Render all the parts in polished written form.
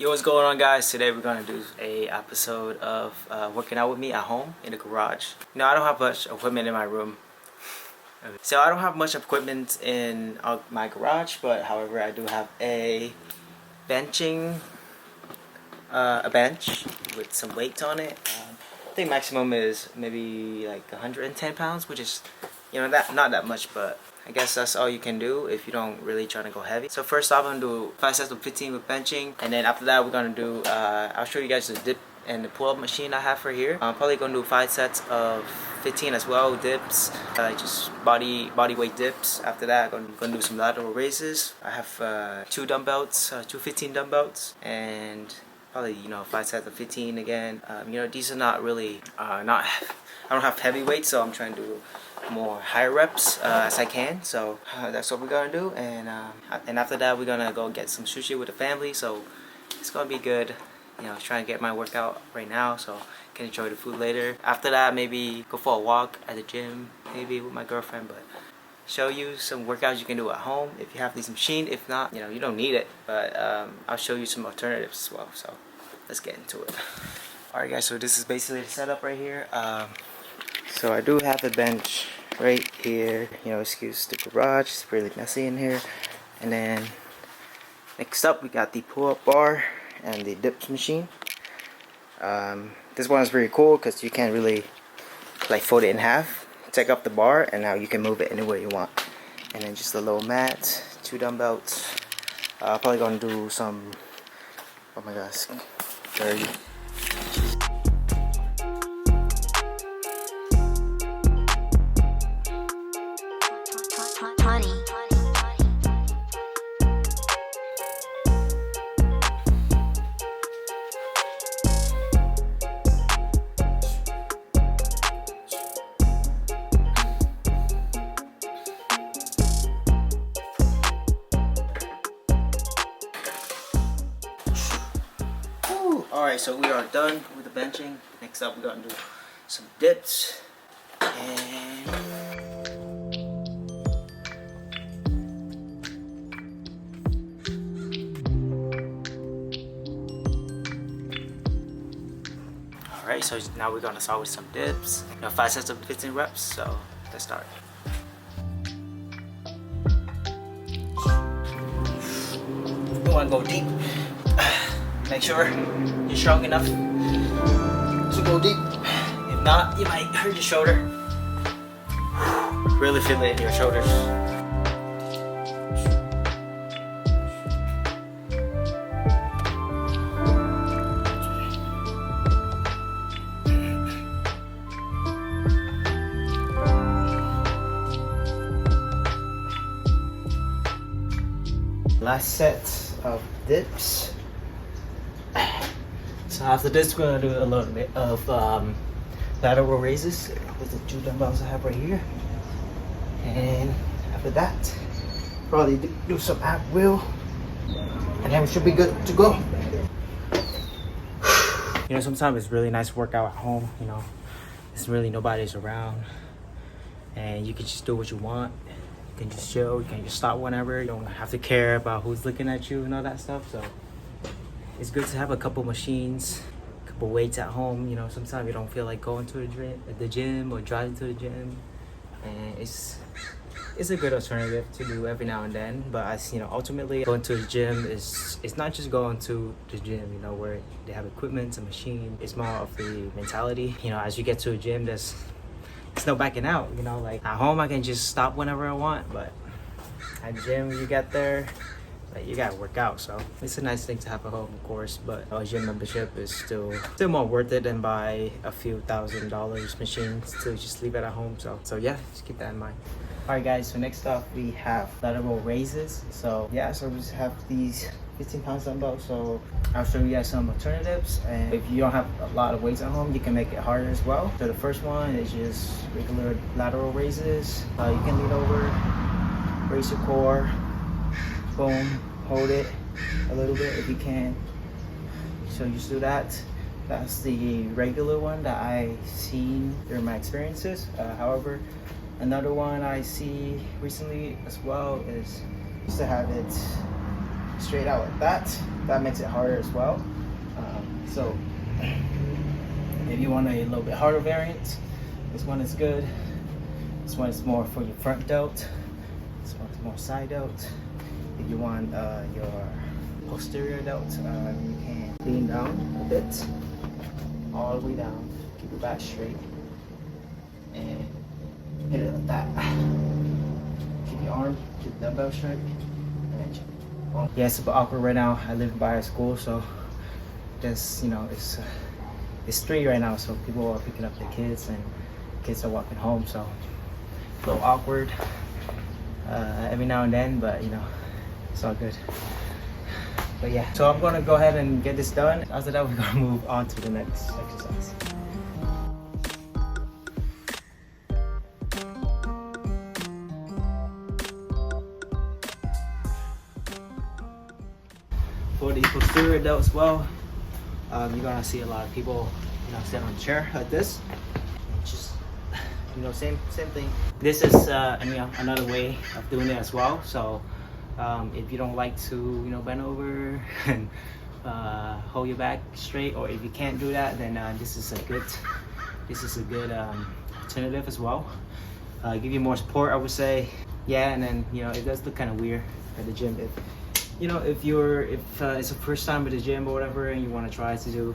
Yo, what's going on, guys? Today we're gonna do a episode of working out with me at home in the garage. You know, I don't have much equipment in my room, so I don't have much equipment in my garage. But however, I do have a benching, a bench with some weights on it. I think maximum is maybe like 110 pounds, which is, you know, not that much, but I guess that's all you can do if you don't really try to go heavy. So first off, I'm gonna do 5 sets of 15 with benching, and then after that we're gonna do I'll show you guys the dip and the pull-up machine I have for here. I'm probably gonna do 5 sets of 15 as well, dips, just body weight dips. After that, I'm gonna do some lateral raises. I have 2 dumbbells, 2 15 dumbbells, and probably, you know, 5 sets of 15 again. You know, these are not really I don't have heavy weights, so I'm trying to do more higher reps as I can. So that's what we're gonna do, and after that we're gonna go get some sushi with the family. So it's gonna be good. You know, trying to get my workout right now so I can enjoy the food later. After that, maybe go for a walk at the gym, maybe with my girlfriend, but show you some workouts you can do at home if you have these machines. If not, you know, you don't need it, but I'll show you some alternatives as well. So let's get into it. Alright guys, so this is basically the setup right here. So I do have the bench right here. You know, excuse the garage, it's really messy in here. And then next up we got the pull-up bar and the dips machine. This one is very cool because you can't really like fold it in half. Take up the bar and now you can move it anywhere you want. And then just a little mat, 2 dumbbells. Probably gonna do some, oh my gosh, 30. Alright, so we are done with the benching. Next up, we're gonna do some dips. And alright, so now we're gonna start with some dips. You know, 5 sets of 15 reps, so let's start. You wanna go deep. Make sure you're strong enough to go deep. If not, you might hurt your shoulder. Really feel it in your shoulders. Last set of dips. So after this, we're gonna do a little bit of lateral raises with the 2 dumbbells I have right here. And after that, probably do some ab wheel, and then we should be good to go. You know, sometimes it's really nice to work out at home. You know, it's really nobody's around, and you can just do what you want. You can just chill. You can just stop whenever. You don't have to care about who's looking at you and all that stuff. So it's good to have a couple machines, a couple weights at home. You know, sometimes you don't feel like going to the gym or driving to the gym, and it's a good alternative to do every now and then. But you know, ultimately going to the gym it's not just going to the gym, you know, where they have equipment and machine. It's more of the mentality. You know, as you get to a gym, there's no backing out. You know, like at home I can just stop whenever I want, but at gym you get there, like, you gotta work out. So it's a nice thing to have at home, of course, but a gym membership is still more worth it than buy a few $1,000 machines to just leave it at home. So yeah, just keep that in mind. Alright guys, so next up we have lateral raises. So yeah, so we just have these 15-pound dumbbells. So I'll show you guys some alternatives, and if you don't have a lot of weights at home, you can make it harder as well. So the first one is just regular lateral raises. You can lean over, raise your core, boom, hold it a little bit if you can. So just do that. That's the regular one that I've seen during my experiences. However, another one I see recently as well is just to have it straight out like that. that makes it harder as well. So if you want a little bit harder variant, this one is good. This one is more for your front delt. This one is more side delt. If you want your posterior delt, you can lean down a bit, all the way down. Keep your back straight and hit it like that. Keep your arm, keep the dumbbell straight. Yeah, it's super awkward right now. I live by a school, so there's, it's 3 right now, so people are picking up their kids and kids are walking home, so a little awkward every now and then, but it's all good. But yeah, so I'm gonna go ahead and get this done. After that, we're gonna move on to the next exercise. For the posterior delt as well, you're gonna see a lot of people, sit on a chair like this. Just, same thing. This is another way of doing it as well. So if you don't like to, bend over and hold your back straight, or if you can't do that, then this is a good alternative as well. Give you more support, I would say. Yeah, and then it does look kind of weird at the gym if it's the first time at the gym or whatever, and you want to try to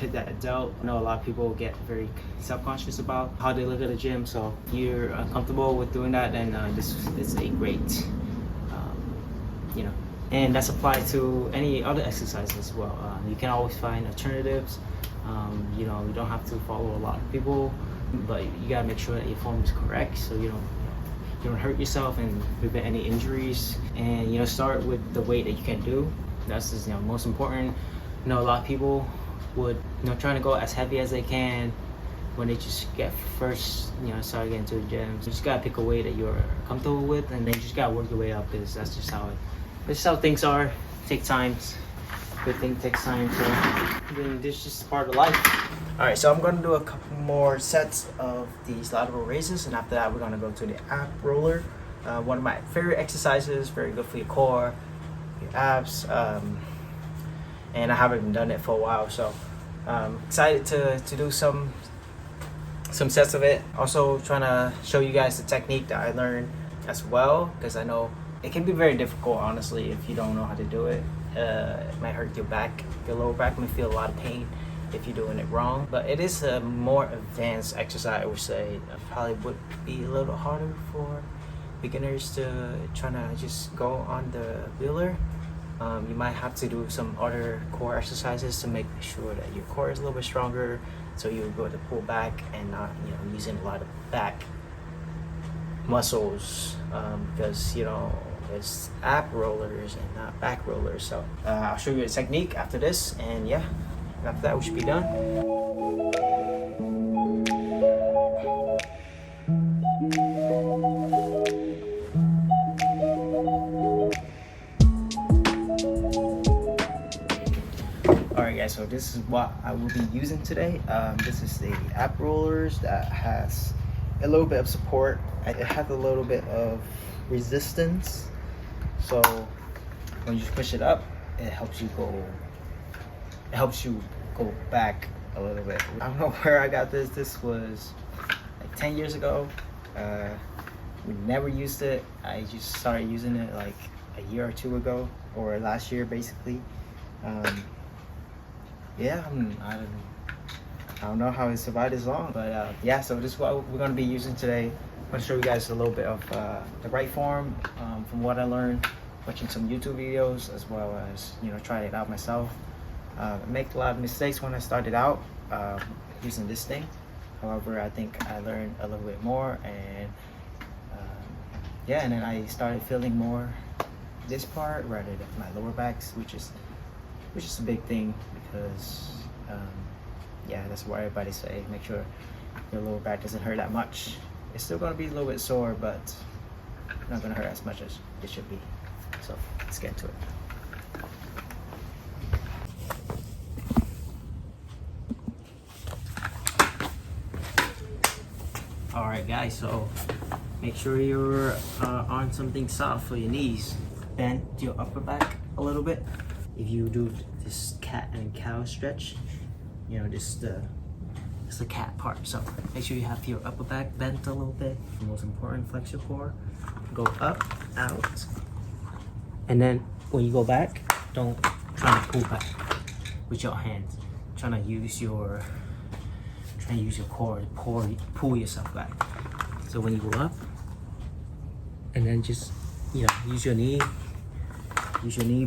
hit that delt. I know a lot of people get very self-conscious about how they look at the gym, so if you're comfortable with doing that, then this is a great, and that's applied to any other exercises as well. You can always find alternatives. You don't have to follow a lot of people, but you gotta make sure that your form is correct, so you don't hurt yourself and prevent any injuries. And start with the weight that you can do. That's just most important. A lot of people would trying to go as heavy as they can when they just get first start getting to the gym. So you just gotta pick a weight that you're comfortable with, and then you just gotta work your way up, because that's just how things are. Take time. Good thing takes time. So then this is just part of life. All right, so I'm gonna do a couple more sets of these lateral raises, and after that we're gonna go to the ab roller. One of my favorite exercises, very good for your core, your abs, and I haven't done it for a while, so excited to do some sets of it. Also trying to show you guys the technique that I learned as well, because I know it can be very difficult, honestly, if you don't know how to do it. It might hurt your back. Your lower back may feel a lot of pain if you're doing it wrong, but it is a more advanced exercise, I would say. It probably would be a little harder for beginners to try to just go on the wheeler. You might have to do some other core exercises to make sure that your core is a little bit stronger, so you're able to pull back and not using a lot of back muscles, because it's ab rollers and not back rollers. So I'll show you the technique after this, and yeah, after that we should be done. Alright guys, so this is what I will be using today. This is the ab rollers that has a little bit of support. It has a little bit of resistance, so when you push it up, it helps you go back a little bit. I don't know where I got this. This was like 10 years ago. We never used it. I just started using it like a year or two ago, or last year basically. Yeah, I don't know how it survived this long, but yeah, so this is what we're going to be using today. I'm going to show you guys a little bit of the right form from what I learned watching some YouTube videos, as well as trying it out myself. I make a lot of mistakes when I started out using this thing. However, I think I learned a little bit more, and yeah, and then I started feeling more this part rather than my lower backs, which is a big thing, because yeah, that's what everybody say. Make sure your lower back doesn't hurt that much. It's still gonna be a little bit sore, but not gonna hurt as much as it should be. So let's get into it. All right, guys. So make sure you're on something soft for your knees. Bend your upper back a little bit. if you do this cat and cow stretch, you know, it's the cat part. So make sure you have your upper back bent a little bit. The most important, flex your core. Go up, out, and then when you go back, don't try to pull back with your hands. Trying to use your core to pull yourself back. So when you go up, and then just, you know, use your knee,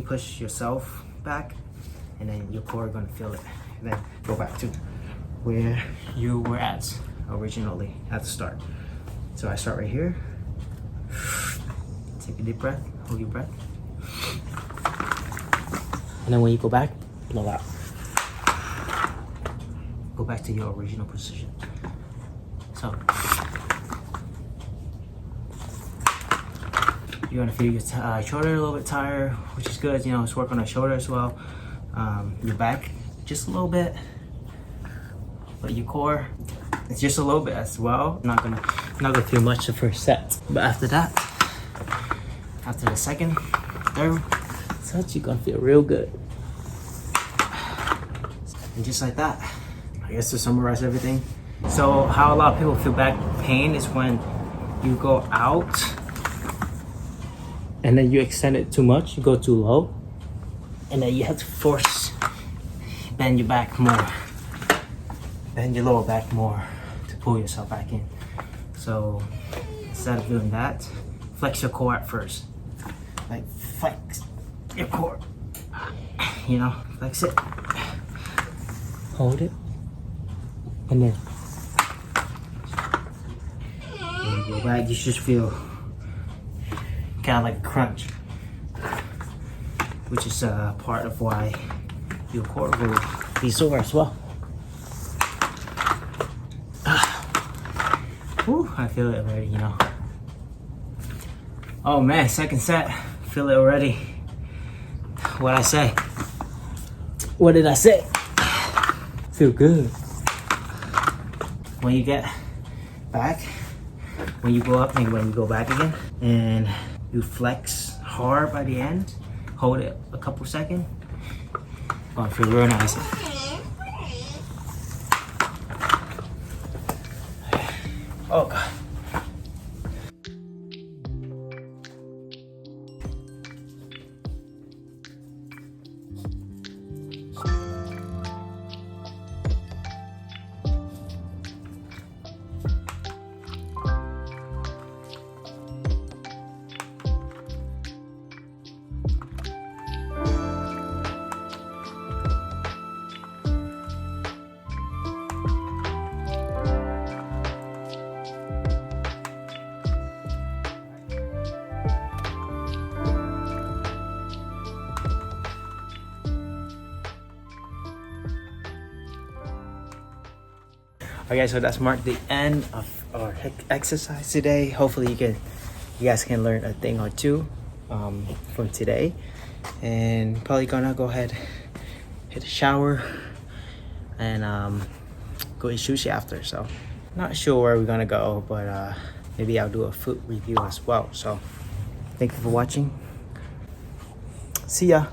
push yourself back, and then your core gonna feel it. And then go back to where you were at originally at the start. So I start right here. Take a deep breath, hold your breath. And then when you go back, blow out. Go back to your original position. So you're gonna feel your shoulder a little bit tired, which is good. You know, let's work on the shoulder as well. Your back, just a little bit. But your core, it's just a little bit as well. Not gonna feel much the first set. But after that, after the second, third set, you're gonna feel real good. And just like that, I guess to summarize everything. So how a lot of people feel back pain is when you go out and then you extend it too much, you go too low, and then you have to force bend your back more, bend your lower back more to pull yourself back in. So instead of doing that, flex your core at first. Like flex your core, you know, flex it, hold it, and then when you go back, you should feel kind of like a crunch, which is part of why your core will be sore as well. Whew, I feel it already, you know. Oh man, second set, feel it already. What'd I say? What did I say? Feel good. When you get back, when you go up and when you go back again, and you flex hard by the end, hold it a couple seconds. Oh, I feel real nice. Oh God. Okay, so that's marked the end of our exercise today. Hopefully you guys can learn a thing or two from today, and probably gonna go ahead, hit a shower, and go eat sushi after. So not sure where we're gonna go, but maybe I'll do a food review as well. So thank you for watching. See ya.